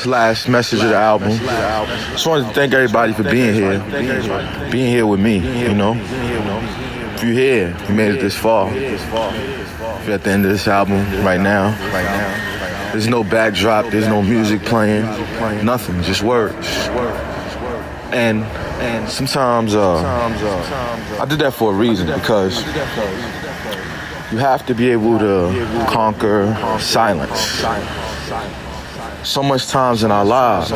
this last message of the album. Just wanted to thank everybody for being here with me, you know. If you're here, you made it this far. If you're at the end of this album right now, there's no backdrop, there's no music playing, nothing, just words. And sometimes I did that for a reason, because you have to be able to conquer silence. So much times in our lives,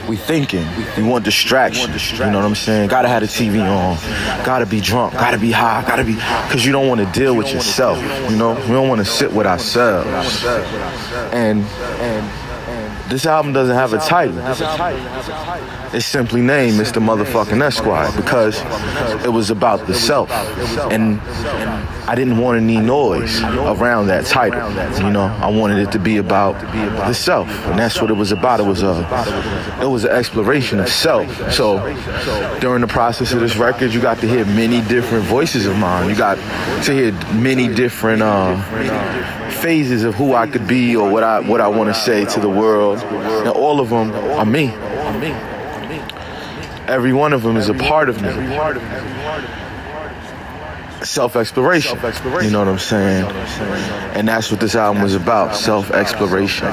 we thinking, we want distraction, you know what I'm saying? Gotta have the TV on, gotta be drunk, gotta be high, because you don't want to deal with yourself, you know? We don't want to sit with ourselves. And this album doesn't have a title. It's simply named Mr. Muthafuckin eXquire, because it was about the self. And I didn't want any noise around that title. You know, I wanted it to be about the self. And that's what it was about. It was an exploration of self. So during the process of this record, you got to hear many different voices of mine. You got to hear many different phases of who I could be, or what I want to say to the world. And all of them are me. Every one of them is a part of me. Self-exploration. You know what I'm saying? And that's what this album was about, self-exploration.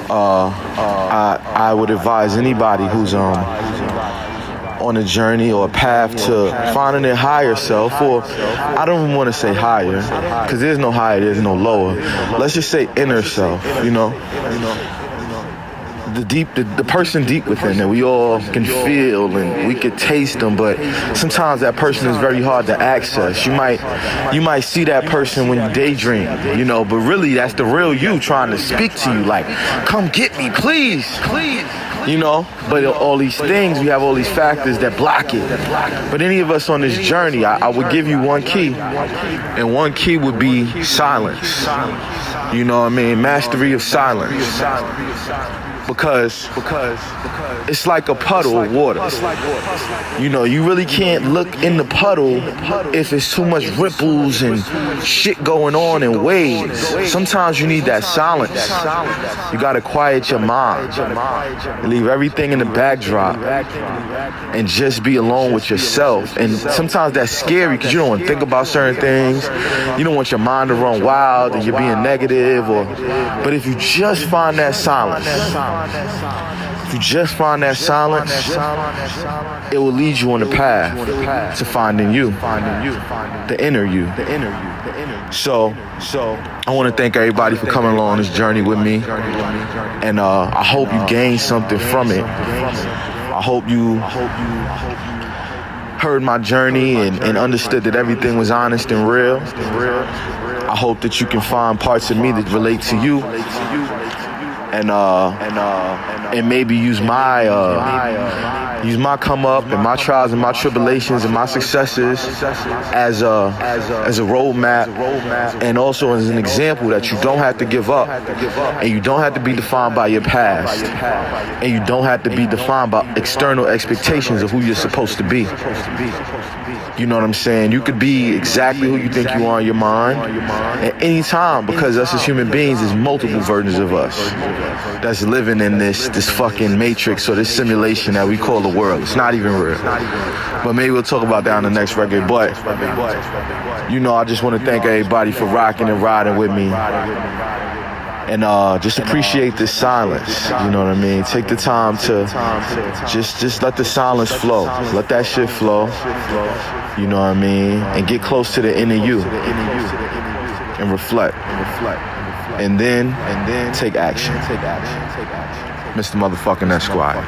I would advise anybody who's on a journey or a path to finding their higher self, or I don't even want to say higher, because there's no higher, there's no lower. Let's just say inner self, you know? The person deep within that we all can feel and we could taste them, but sometimes that person is very hard to access. You might see that person when you daydream, you know, but really that's the real you trying to speak to you, like, come get me, please. You know, but all these things, we have all these factors that block it. But any of us on this journey, I would give you one key, and one key would be silence. You know what I mean? Mastery of silence. Because it's like a puddle of water. You know, you really can't look in the puddle if it's too much ripples and shit going on and waves. Sometimes you need that silence. You gotta quiet your mind. Leave everything in the backdrop and just be alone with yourself. And sometimes that's scary, because you don't want to think about certain things. You don't want your mind to run wild and you're being negative. But if you just find that silence, it will lead you on the path to finding you, the inner you. So I want to thank everybody for coming along this journey with me, and I hope you gained something from it. I hope you heard my journey and understood that everything was honest and real. I hope that you can find parts of me that relate to you, and maybe use my come up and my trials and my tribulations and my successes as a roadmap, and also as an example that you don't have to give up, and you don't have to be defined by your past, and you don't have to be defined by external expectations of who you're supposed to be. You know what I'm saying? You could be exactly who you think you are in your mind at any time, because us as human beings, there's multiple versions of us that's living in this fucking matrix or this simulation that we call the world. It's not even real. But maybe we'll talk about that on the next record. But, you know, I just want to thank everybody for rocking and riding with me. And just appreciate this silence, you know what I mean? Take the time to just let the silence flow. Let that shit flow, you know what I mean? And get close to the inner you and reflect. And then take action. Mr. Muthafuckin eXquire.